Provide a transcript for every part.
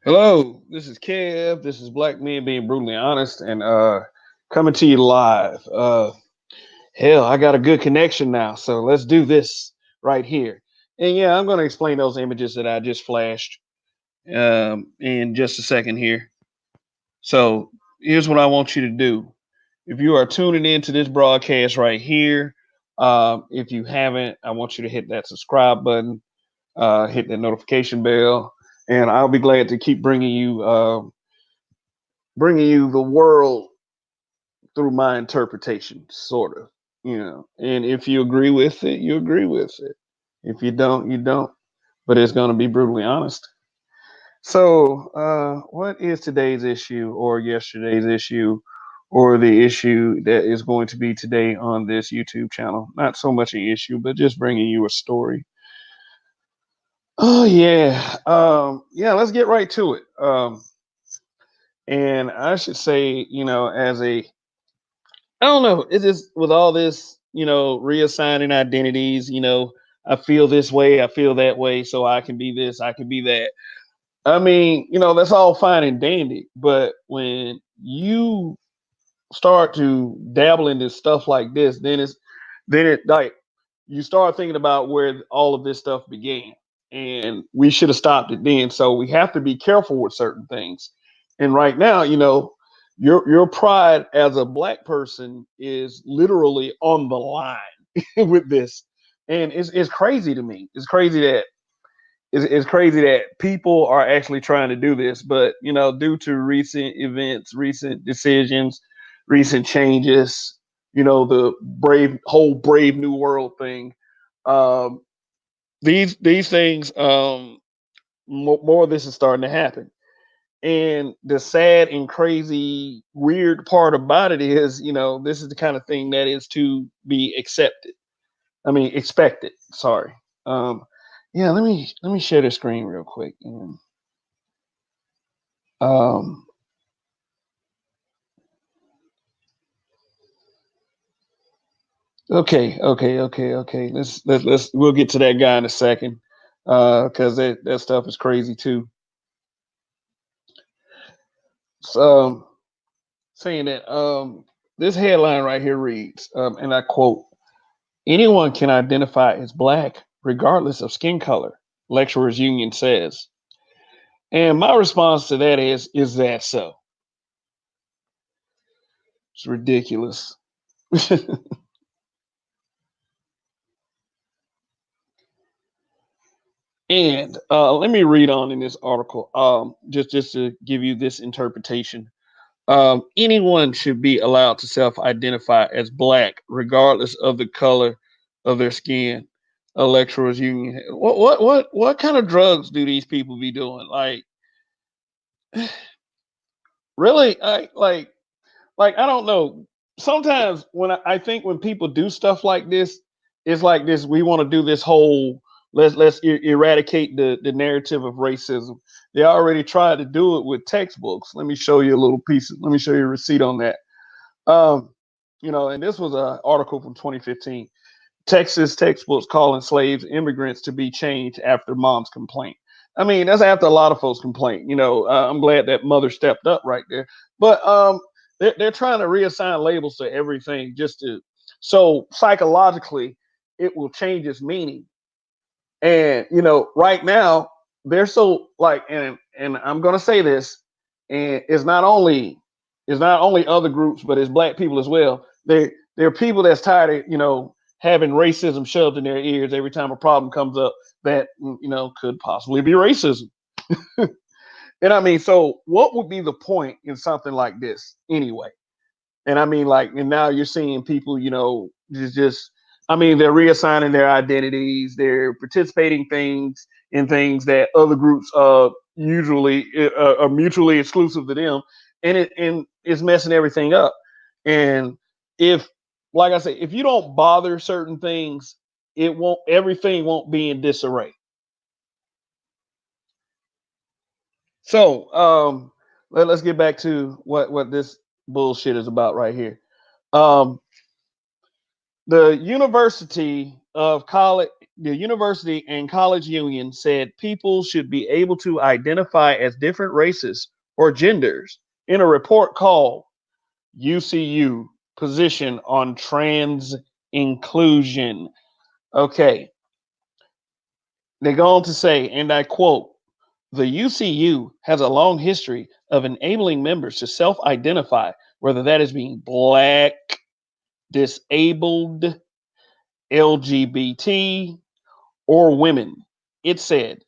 Hello, this is Kev. This is Black Men Being Brutally Honest, and coming to you live. Hell, I got a good connection now, so let's do this right here. And yeah, I'm going to explain those images that I just flashed in just a second here. So here's what I want you to do. If you are tuning into this broadcast right here, if you haven't, I want you to hit that subscribe button, hit that notification bell, and I'll be glad to keep bringing you the world through my interpretation, sort of, you know. And if you agree with it, you agree with it. If you don't, you don't. But it's going to be brutally honest. So, what is today's issue, or yesterday's issue, or the issue that is going to be today on this YouTube channel? Not so much an issue, but just bringing you a story. Oh yeah, yeah. Let's get right to it. And I should say, you know, I don't know, it's just with all this, you know, reassigning identities, you know, I feel this way, I feel that way, so I can be this, I can be that. I mean, you know, that's all fine and dandy, but when you start to dabble in this stuff like this, then it like you start thinking about where all of this stuff began. And we should have stopped it then. So we have to be careful with certain things. And right now, you know, your pride as a black person is literally on the line with this. And it's crazy to me. It's crazy that people are actually trying to do this, but you know, due to recent events, recent decisions, recent changes, you know, the brave new world thing, um, these things, more of this is starting to happen. And the sad and crazy weird part about it is, you know, this is the kind of thing that is to be accepted. I mean, expected. Sorry. Um, yeah, let me share the screen real quick. And, um, okay. Let's we'll get to that guy in a second, because that stuff is crazy too. So, saying that this headline right here reads, and I quote: "Anyone can identify as black regardless of skin color," lecturers union says. And my response to that is that so? It's ridiculous. And let me read on in this article, just to give you this interpretation. Anyone should be allowed to self-identify as black, regardless of the color of their skin. A lecturers union. What kind of drugs do these people be doing? Like, really? Like I don't know. Sometimes when I think when people do stuff like this, it's like this. We want to do this whole let's eradicate the narrative of racism. They already tried to do it with textbooks. Let me show you a little piece. Let me show you a receipt on that. Um, you know, and this was an article from 2015. Texas textbooks calling slaves immigrants to be changed after mom's complaint. I mean, that's after a lot of folks complain. You know, I'm glad that mother stepped up right there. But they're trying to reassign labels to everything just to so psychologically it will change its meaning. And right now they're so like, and I'm gonna say this, and it's not only other groups, but it's black people as well. There are people that's tired of having racism shoved in their ears every time a problem comes up that could possibly be racism. And I mean, so what would be the point in something like this anyway? And I mean, like, and now you're seeing people, just I mean, they're reassigning their identities, they're participating in things that other groups usually are mutually exclusive to them, and it's messing everything up. And if, like I say, if you don't bother certain things, everything won't be in disarray. So let's get back to what this bullshit is about right here. Um, the University and College Union said people should be able to identify as different races or genders in a report called UCU Position on Trans Inclusion. Okay, they go on to say, and I quote, the UCU has a long history of enabling members to self identify, whether that is being black, disabled, LGBT, or women. It said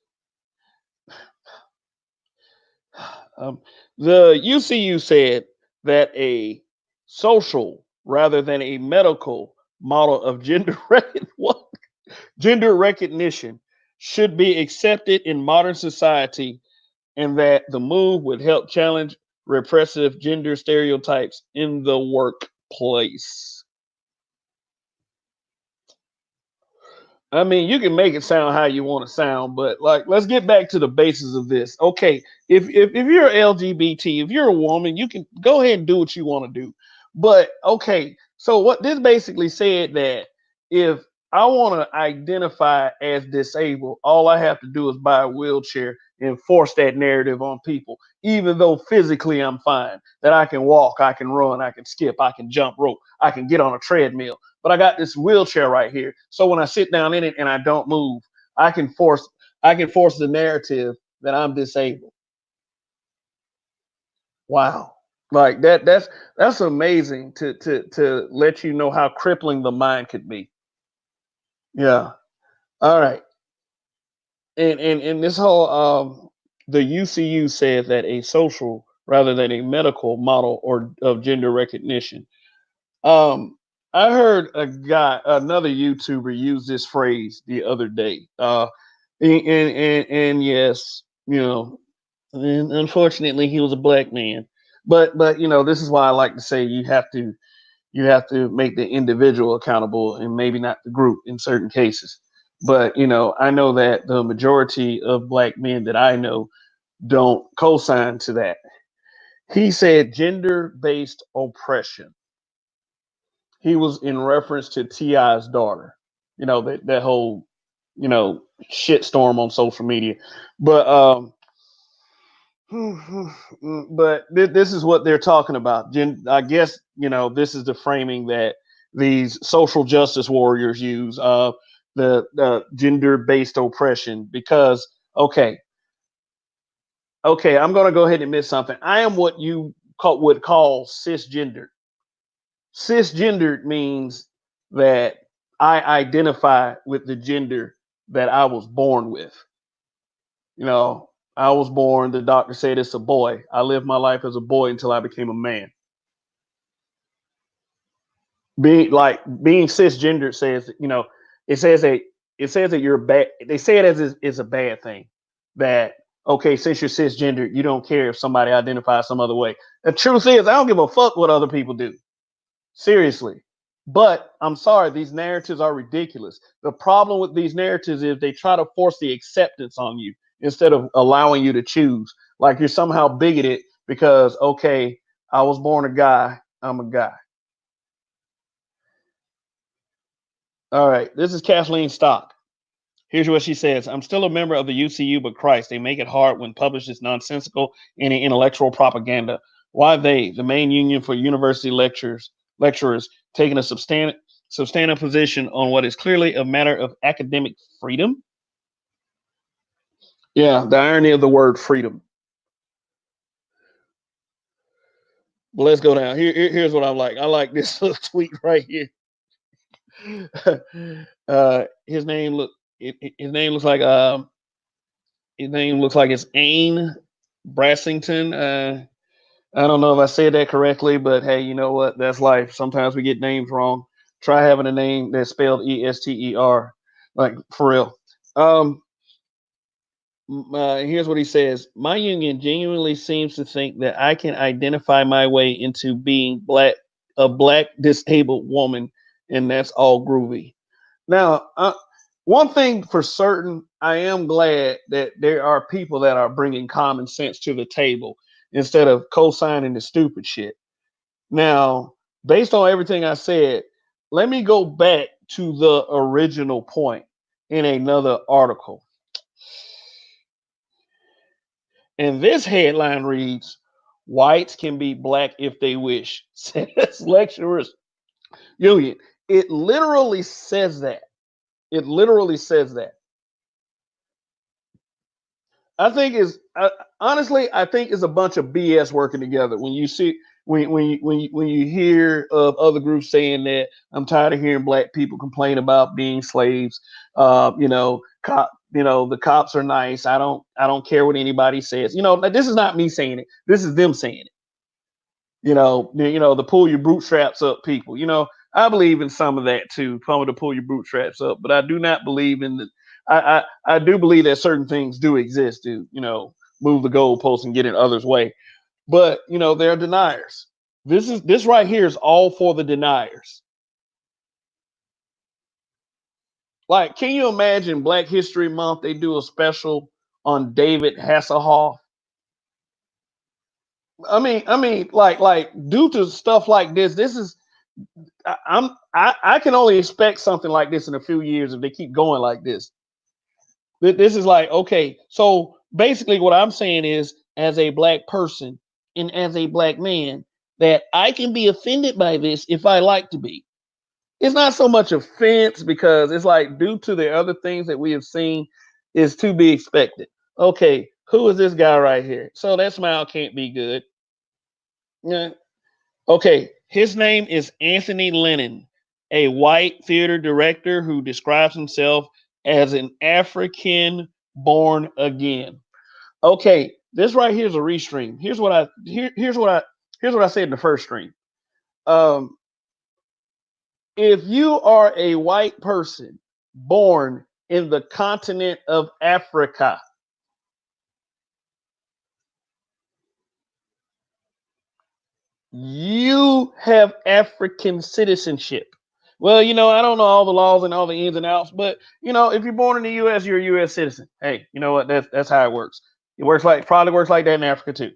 um, the UCU said that a social rather than a medical model of gender recognition should be accepted in modern society, and that the move would help challenge repressive gender stereotypes in the workplace. I mean, you can make it sound how you want to sound, but like, let's get back to the basis of this. Okay, if you're LGBT, if you're a woman, you can go ahead and do what you want to do. But okay, so what this basically said that if I want to identify as disabled, all I have to do is buy a wheelchair and force that narrative on people, even though physically I'm fine, that I can walk, I can run, I can skip, I can jump rope, I can get on a treadmill, but I got this wheelchair right here. So when I sit down in it and I don't move, I can force the narrative that I'm disabled. Wow. Like that's amazing to let you know how crippling the mind could be. Yeah. All right. And this whole the UCU said that a social rather than a medical model or of gender recognition. Um, I heard another YouTuber use this phrase the other day. And yes, and unfortunately, he was a black man. But this is why I like to say you have to make the individual accountable and maybe not the group in certain cases. But I know that the majority of black men that I know don't co-sign to that. He said gender-based oppression. He was in reference to Ti's daughter. That whole shitstorm on social media. But this is what they're talking about. I guess this is the framing that these social justice warriors use. The gender-based oppression because okay, I'm going to go ahead and admit something. I am what you would call cisgendered. Cisgendered means that I identify with the gender that I was born with. I was born, the doctor said it's a boy. I lived my life as a boy until I became a man. Being cisgendered says, it says that you're bad. They say it as is a bad thing. That okay, since you're cisgendered, you don't care if somebody identifies some other way. The truth is, I don't give a fuck what other people do. Seriously. But I'm sorry, these narratives are ridiculous. The problem with these narratives is they try to force the acceptance on you instead of allowing you to choose. Like you're somehow bigoted because, okay, I was born a guy, I'm a guy. All right, this is Kathleen Stock. Here's what she says. I'm still a member of the UCU, but Christ, they make it hard when published this nonsensical and intellectual propaganda. Why they, the main union for university lecturers, taking a substantive position on what is clearly a matter of academic freedom? Yeah, the irony of the word freedom. But let's go down. Here's what I like. I like this little tweet right here. His name his name looks like it's Ain Brassington. I don't know if I said that correctly, but hey, you know what? That's life. Sometimes we get names wrong. Try having a name that's spelled Ester, like for real. Um, Here's what he says: My union genuinely seems to think that I can identify my way into being a black disabled woman, and that's all groovy. Now, one thing for certain, I am glad that there are people that are bringing common sense to the table instead of co-signing the stupid shit. Now, based on everything I said, let me go back to the original point in another article. And this headline reads, Whites can be black if they wish, says lecturers union. It literally says that. It literally says that. I think is honestly, I think it's a bunch of BS working together. When you see when you hear of other groups saying that I'm tired of hearing black people complain about being slaves. The cops are nice. I don't care what anybody says. This is not me saying it. This is them saying it. The pull your bootstraps up people. I believe in some of that too, some to pull your bootstraps up, but I do not believe in the. I do believe that certain things do exist to move the goalposts and get in others' way, but they're deniers. This right here is all for the deniers. Like, can you imagine Black History Month? They do a special on David Hasselhoff. Like due to stuff like this, I can only expect something like this in a few years if they keep going like this. This is like, okay, so basically what I'm saying is, as a black person and as a black man, that I can be offended by this if I like to be. It's not so much offense because it's like due to the other things that we have seen is to be expected. Okay, who is this guy right here? So that smile can't be good. Yeah. Okay, his name is Anthony Lennon, a white theater director who describes himself as an African born again. Okay, this right here is a restream. Here's what I said in the first stream. Um, if you are a white person born in the continent of Africa, you have African citizenship. Well, I don't know all the laws and all the ins and outs, but if you're born in the U.S., you're a U.S. citizen. Hey, you know what? That's how it works. It probably works like that in Africa too.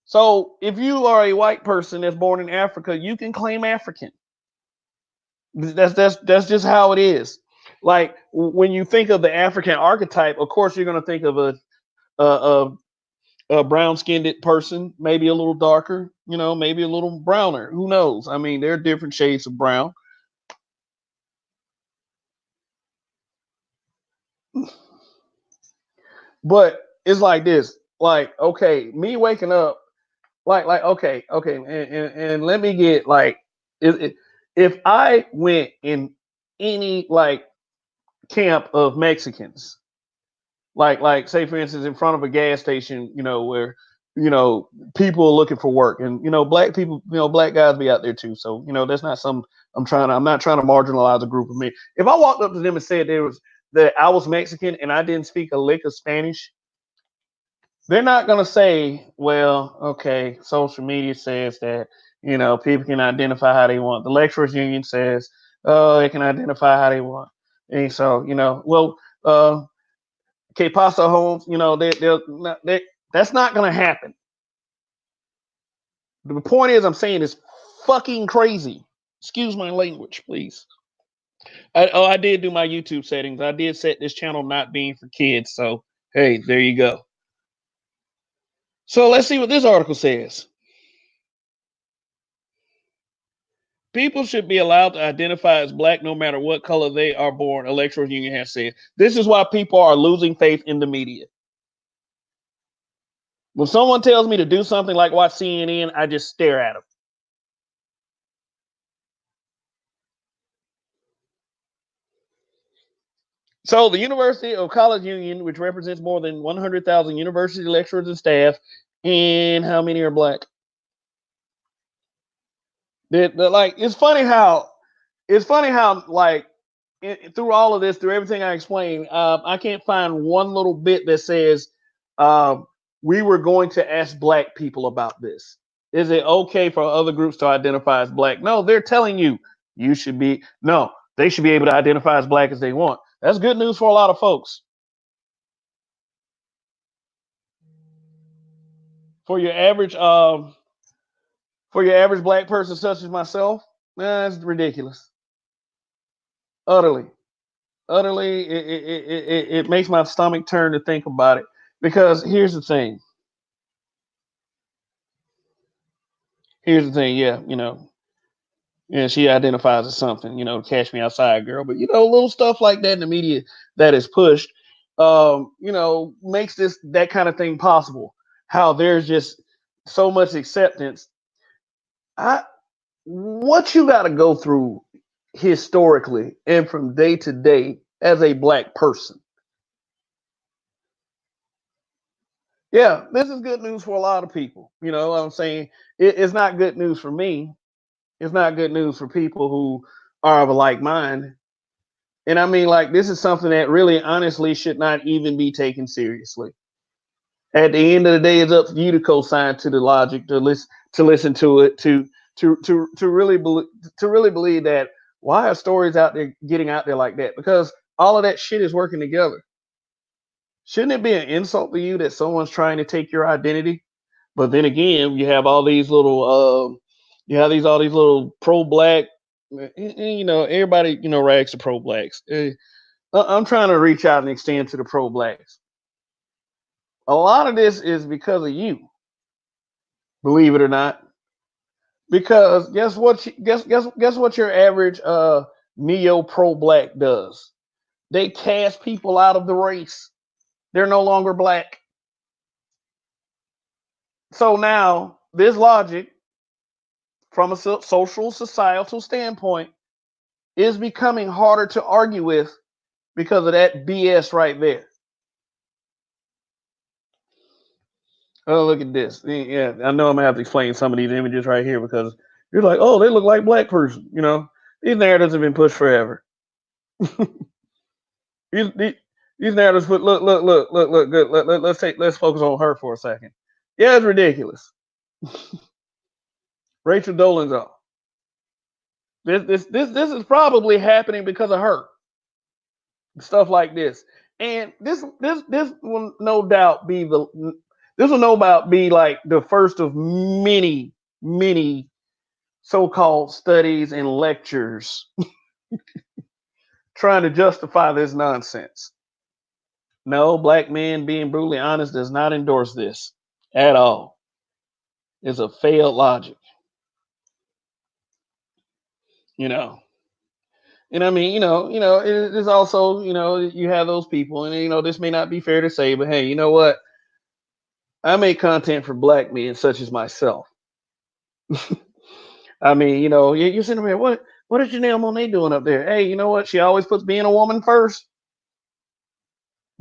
So if you are a white person that's born in Africa, you can claim African. That's just how it is. Like when you think of the African archetype, of course you're going to think of a, a brown skinned person, maybe a little darker, maybe a little browner. Who knows? I mean, there are different shades of brown. But it's like this. Like, okay, me waking up, okay, and let me get like, if I went in any like camp of Mexicans, like say for instance in front of a gas station, where people are looking for work, and black people, black guys be out there too. So that's not some I'm not trying to marginalize a group of men. If I walked up to them and said that I was Mexican and I didn't speak a lick of Spanish, they're not gonna say, well, okay, social media says that people can identify how they want. The lecturers union says, oh, they can identify how they want, and so well, que pasa Holmes, that's not gonna happen. The point is, I'm saying it's fucking crazy. Excuse my language, please. I did do my YouTube settings. I did set this channel not being for kids. So hey, there you go. So let's see what this article says. People should be allowed to identify as black no matter what color they are born, Electoral Union has said. This is why people are losing faith in the media. When someone tells me to do something like watch CNN, I just stare at them. So the University of College Union, which represents more than 100,000 university lecturers and staff, and how many are black? Like it's funny how like through all of this, through everything I explained, I can't find one little bit that says uh, we were going to ask black people about this. Is it okay for other groups to identify as black? No, they're telling you you should be. No, they should be able to identify as black as they want. That's good news for a lot of folks. For your average, for your average black person such as myself, that's ridiculous. Utterly, utterly, it makes my stomach turn to think about it. Because here's the thing. Here's the thing. Yeah, yeah, she identifies as something. Cash me outside, girl. But little stuff like that in the media that is pushed, makes this that kind of thing possible. How there's just so much acceptance. I what you got to go through historically and from day to day as a black person. Yeah, this is good news for a lot of people. You know what I'm saying? It's not good news for me. It's not good news for people who are of a like mind. And I mean, like, this is something that really, honestly, should not even be taken seriously. At the end of the day, it's up to you to co-sign to the logic, to listen to it, to really believe that. Why are stories out there getting out there like that? Because all of that shit is working together. Shouldn't it be an insult to you that someone's trying to take your identity? But then again, you have these all these little pro-black, everybody, rags to pro-blacks. I'm trying to reach out and extend to the pro-blacks. A lot of this is because of you, believe it or not. Because guess what your average neo pro-black does? They cast people out of the race. They're no longer black. So now this logic from a social societal standpoint is becoming harder to argue with because of that BS right there. Oh, look at this. Yeah, I know I'm gonna have to explain some of these images right here because you're like, oh, they look like black person. These narratives have been pushed forever. these, these, these narratives put look good. Let's focus on her for a second. Yeah, it's ridiculous. Rachel Dolezal. This is probably happening because of her. Stuff like this. And this will no doubt be this will no doubt be like the first of many so-called studies and lectures trying to justify this nonsense. No, black men being brutally honest does not endorse this at all. It's a failed logic, you know. And I mean, it is also, you have those people, and this may not be fair to say, but hey, you know what? I make content for black men such as myself. I mean, you're sitting there, what is Janelle Monáe doing up there? Hey, you know what? She always puts being a woman first,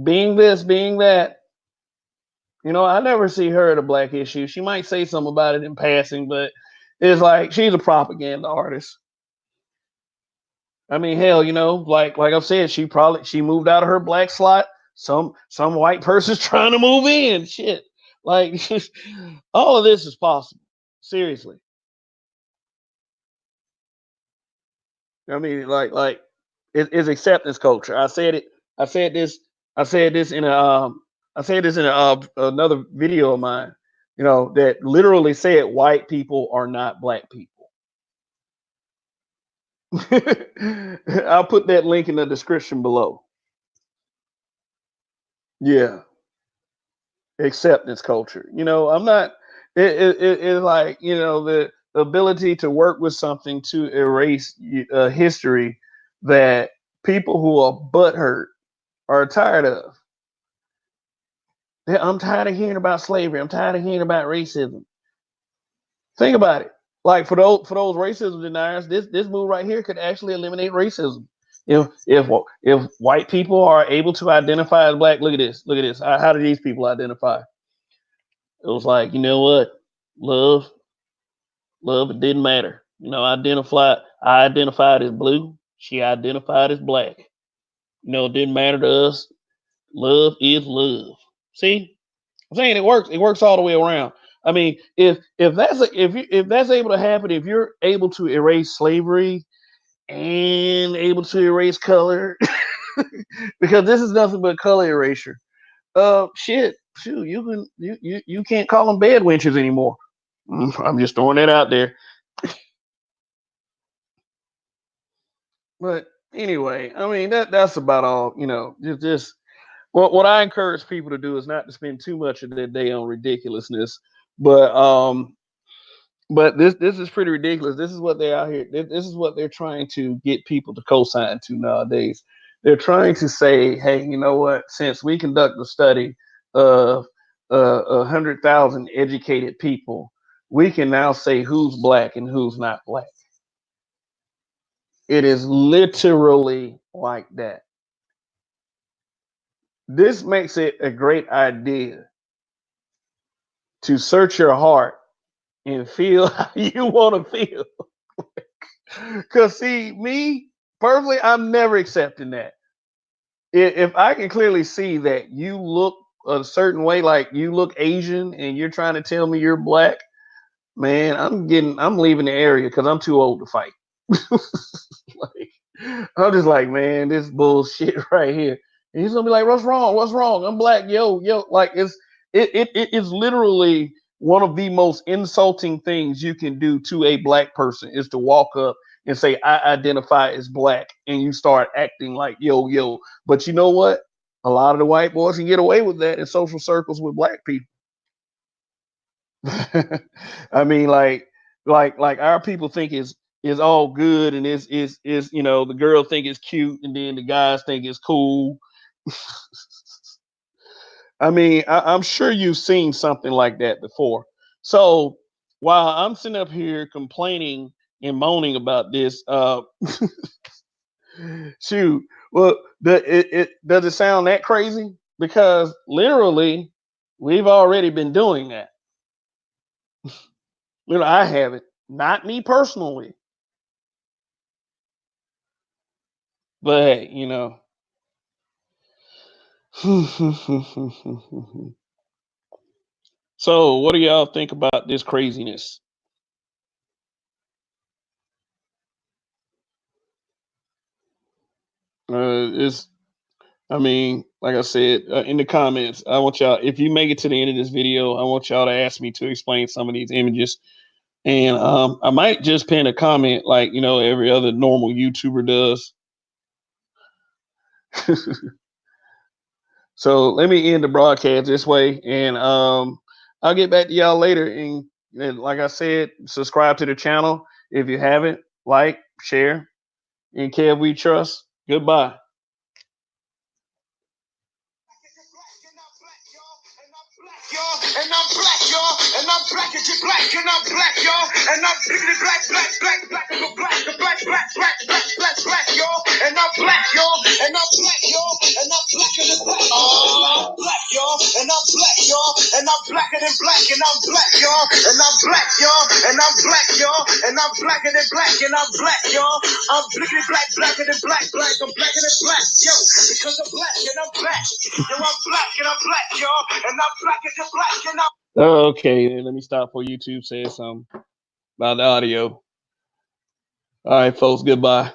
being this, being that. I never see her at a black issue. She might say something about it in passing, but it's like she's a propaganda artist. I mean, hell, like I've said, she moved out of her black slot. Some white person's trying to move in. Shit, like all of this is possible. Seriously, I mean, like it's acceptance culture. I said it. I said this. I said this in a. I said this in another video of mine. That literally said white people are not black people. I'll put that link in the description below. Yeah, acceptance culture. I'm not. It's like the ability to work with something to erase history that people who are butthurt are tired of. I'm tired of hearing about slavery. I'm tired of hearing about racism. Think about it. Like for those racism deniers, this move right here could actually eliminate racism. If white people are able to identify as black, look at this. Look at this. How do these people identify? It was like, you know what? Love, love, it didn't matter. I identified as blue. She identified as black. It didn't matter to us. Love is love. See, I'm saying it works. It works all the way around. I mean, if that's able to happen, if you're able to erase slavery and able to erase color, because this is nothing but color erasure. Shoot, you can't call them bed wenches anymore. I'm just throwing that out there. But anyway, I mean that's about all. Just what I encourage people to do is not to spend too much of their day on ridiculousness, but this is pretty ridiculous. This is what they're out here. This is what they're trying to get people to co-sign to nowadays. They're trying to say, hey, you know what? Since we conduct a study of 100,000 educated people, we can now say who's black and who's not black. It is literally like that. This makes it a great idea to search your heart and feel how you want to feel. Because, see, me personally, I'm never accepting that. If I can clearly see that you look a certain way, like you look Asian and you're trying to tell me you're black, man, I'm leaving the area because I'm too old to fight. Like, I'm just like, man, this bullshit right here. And he's gonna be like, what's wrong? What's wrong? I'm black, yo. Like it is literally one of the most insulting things you can do to a black person is to walk up and say, I identify as black, and you start acting like yo. But you know what? A lot of the white boys can get away with that in social circles with black people. I mean, like our people think is all good, and is the girl think it's cute, and then the guys think it's cool. I mean, I'm sure you've seen something like that before. So while I'm sitting up here complaining and moaning about this, shoot, well, it does it sound that crazy? Because literally, we've already been doing that. I haven't, not me personally, but hey, So, what do y'all think about this craziness? It's, I mean, like I said in the comments, I want y'all, if you make it to the end of this video, I want y'all to ask me to explain some of these images. And I might just pin a comment like, every other normal YouTuber does. So let me end the broadcast this way, and I'll get back to y'all later. And like I said, subscribe to the channel if you haven't. Like, share, and Kev, we trust. Goodbye. Y'all, and I'm black, y'all, and I'm black as you black, and I'm black, y'all, and I'm biggity black, black, black, black, and black, y'all, and I'm black, y'all, and I'm black, y'all, and I'm blacker than black, I'm black, y'all, and I'm black, y'all, and I'm blacker than black, and I'm black, y'all, and I'm black, y'all, and I'm black, y'all, and I'm blacker than black, and I'm black, y'all, I'm biggity black, blacker than black, I'm blacker than black, yo, because I'm black, and I'm black, yo, I'm black, and I'm black, y'all, and I'm black as a black, and I'm okay, let me stop before YouTube says something about the audio. All right, folks, goodbye.